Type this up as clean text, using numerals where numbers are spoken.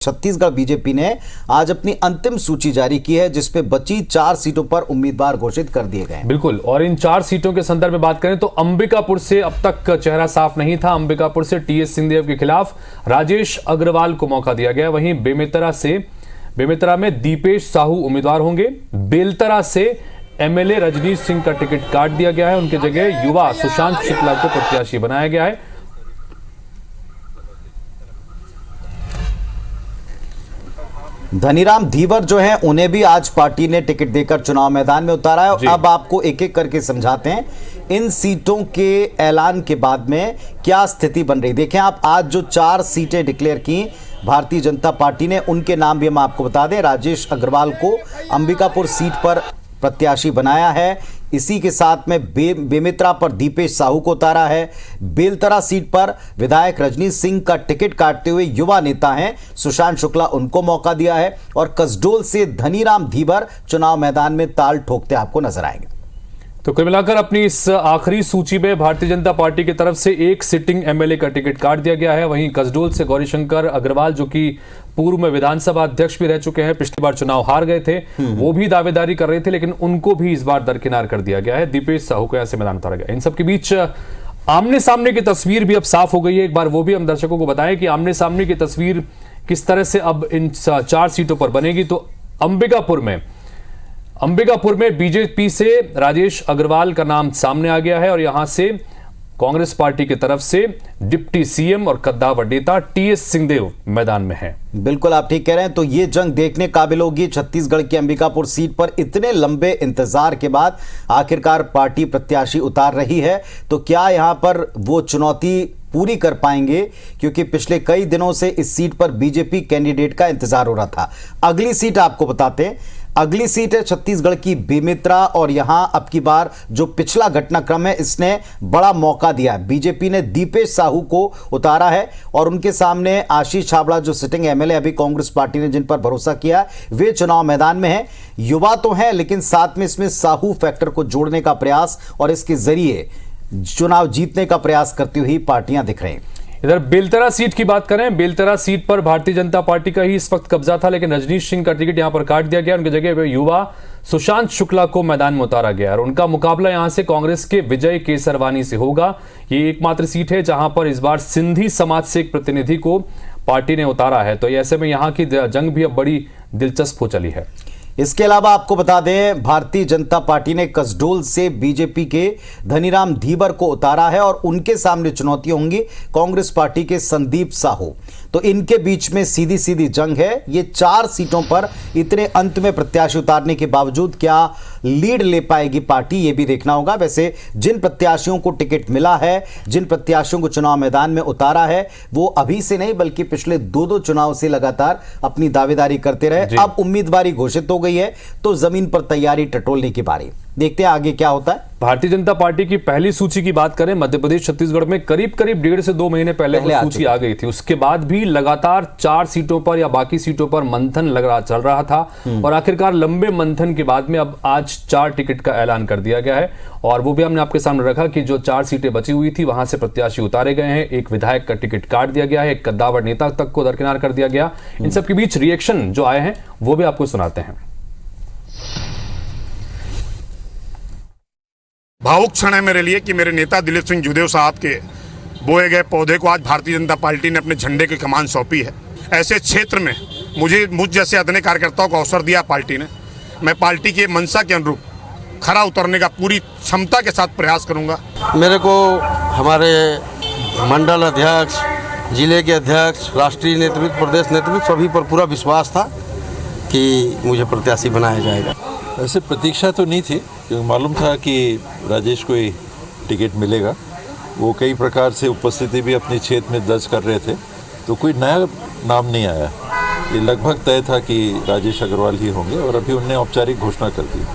Chhattisgarh BJP ने आज अपनी अंतिम सूची जारी की है, जिसपे बची 4 सीटों पर उम्मीदवार घोषित कर दिए गए। बिल्कुल, और इन 4 सीटों के संदर्भ में बात करें तो अंबिकापुर से अब तक चेहरा साफ नहीं था। अंबिकापुर से टीएस सिंहदेव के खिलाफ राजेश अग्रवाल को मौका दिया गया। वहीं बेमेतरा में दीपेश साहू उम्मीदवार होंगे। बेलतरा से एमएलए रजनीश सिंह का टिकट काट दिया गया है। उनके जगह युवा सुशांत शुक्ला को प्रत्याशी बनाया गया है। धनीराम धीवर जो हैं, उन्हें भी आज पार्टी ने टिकट देकर चुनाव मैदान में उतारा है। अब आपको एक एक करके समझाते हैं इन सीटों के ऐलान के बाद में क्या स्थिति बन रही। देखें आप, आज जो 4 सीटें डिक्लेयर की भारतीय जनता पार्टी ने, उनके नाम भी हम आपको बता दें। राजेश अग्रवाल को अंबिकापुर सीट पर प्रत्याशी बनाया है। इसी के साथ में बेमेतरा पर दीपेश साहू को उतारा है। बेलतरा सीट पर विधायक रजनीश सिंह का टिकट काटते हुए युवा नेता हैं सुशांत शुक्ला, उनको मौका दिया है। और कसडोल से धनीराम धीवर चुनाव मैदान में ताल ठोकते आपको नजर आएंगे। तो कुल मिलाकर अपनी इस आखिरी सूची में भारतीय जनता पार्टी की तरफ से एक सिटिंग एमएलए का टिकट काट दिया गया है। वहीं कसडोल से गौरीशंकर अग्रवाल, जो कि पूर्व में विधानसभा अध्यक्ष भी रह चुके हैं, पिछली बार चुनाव हार गए थे, वो भी दावेदारी कर रहे थे, लेकिन उनको भी इस बार दरकिनार कर दिया गया है। दीपेश साहू को यहां से मैदान उतारा गया। इन सबके बीच आमने सामने की तस्वीर भी अब साफ हो गई है। एक बार वो भी हम दर्शकों को बताएं कि आमने सामने की तस्वीर किस तरह से अब इन 4 सीटों पर बनेगी। तो अंबिकापुर में बीजेपी से राजेश अग्रवाल का नाम सामने आ गया है और यहां से कांग्रेस पार्टी की तरफ से डिप्टी सीएम और कद्दावर नेता टीएस सिंहदेव मैदान में हैं। बिल्कुल आप ठीक कह रहे हैं। तो ये जंग देखने काबिल होगी। छत्तीसगढ़ की अंबिकापुर सीट पर इतने लंबे इंतजार के बाद आखिरकार पार्टी प्रत्याशी उतार रही है। तो क्या यहां पर वो चुनौती पूरी कर पाएंगे, क्योंकि पिछले कई दिनों से इस सीट पर बीजेपी कैंडिडेट का इंतजार हो रहा था। अगली सीट आपको बताते हैं। अगली सीट है छत्तीसगढ़ की बेमेतरा, और यहां अब की बार जो पिछला घटनाक्रम है, इसने बड़ा मौका दिया है। बीजेपी ने दीपेश साहू को उतारा है और उनके सामने आशीष छाबड़ा, जो सिटिंग एमएलए अभी कांग्रेस पार्टी ने जिन पर भरोसा किया, वे चुनाव मैदान में हैं। युवा तो हैं, लेकिन साथ में इसमें साहू फैक्टर को जोड़ने का प्रयास और इसके जरिए चुनाव जीतने का प्रयास करती हुई पार्टियां दिख रही हैं। इधर बेलतरा सीट की बात करें, बेलतरा सीट पर भारतीय जनता पार्टी का ही इस वक्त कब्जा था, लेकिन रजनीश सिंह का टिकट यहां पर काट दिया गया। उनकी जगह पे युवा सुशांत शुक्ला को मैदान में उतारा गया और उनका मुकाबला यहां से कांग्रेस के विजय केसरवानी से होगा। ये एकमात्र सीट है जहां पर इस बार सिंधी समाज से एक प्रतिनिधि को पार्टी ने उतारा है। तो ऐसे में यहां की जंग भी अब बड़ी दिलचस्प हो चली है। इसके अलावा आपको बता दें, भारतीय जनता पार्टी ने कसडोल से बीजेपी के धनीराम धीवर को उतारा है और उनके सामने चुनौती होंगी कांग्रेस पार्टी के संदीप साहू। तो इनके बीच में सीधी सीधी जंग है। ये 4 सीटों पर इतने अंत में प्रत्याशी उतारने के बावजूद क्या लीड ले पाएगी पार्टी, ये भी देखना होगा। वैसे जिन प्रत्याशियों को टिकट मिला है, जिन प्रत्याशियों को चुनाव मैदान में उतारा है, वो अभी से नहीं बल्कि पिछले 2 चुनाव से लगातार अपनी दावेदारी करते रहे। अब उम्मीदवारी घोषित हो गई है, तो जमीन पर तैयारी टटोलने की बारी। देखते हैं आगे क्या होता है। भारतीय जनता पार्टी की पहली सूची की बात करें, मध्य प्रदेश छत्तीसगढ़ में करीब 1.5 से 2 महीने पहले सूची आ गई थी। उसके बाद भी लगातार 4 सीटों पर या बाकी सीटों पर मंथन चल रहा था और आखिरकार लंबे मंथन के बाद में अब आज 4 टिकट का ऐलान कर दिया गया है। और वो भी हमने आपके सामने रखा कि जो 4 सीटें बची हुई थी, वहां से प्रत्याशी उतारे गए हैं। एक विधायक का टिकट काट दिया गया है, एक कद्दावर नेता तक को दरकिनार कर दिया गया। इन सबके बीच रिएक्शन जो आए हैं वो भी आपको सुनाते हैं। भावुक क्षण है मेरे लिए कि मेरे नेता दिलीप सिंह जूदेव साहब के बोए गए पौधे को आज भारतीय जनता पार्टी ने अपने झंडे की कमान सौंपी है। ऐसे क्षेत्र में मुझ जैसे अदने कार्यकर्ताओं को अवसर दिया पार्टी ने। मैं पार्टी के मंशा के अनुरूप खरा उतरने का पूरी क्षमता के साथ प्रयास करूंगा। मेरे को हमारे मंडल अध्यक्ष, जिले के अध्यक्ष, राष्ट्रीय नेतृत्व, प्रदेश नेतृत्व सभी पर पूरा विश्वास था कि मुझे प्रत्याशी बनाया जाएगा। वैसे प्रतीक्षा तो नहीं थी, क्योंकि मालूम था कि राजेश को ही टिकट मिलेगा। वो कई प्रकार से उपस्थिति भी अपने क्षेत्र में दर्ज कर रहे थे, तो कोई नया नाम नहीं आया। ये लगभग तय था कि राजेश अग्रवाल ही होंगे और अभी उन्होंने औपचारिक घोषणा कर दी।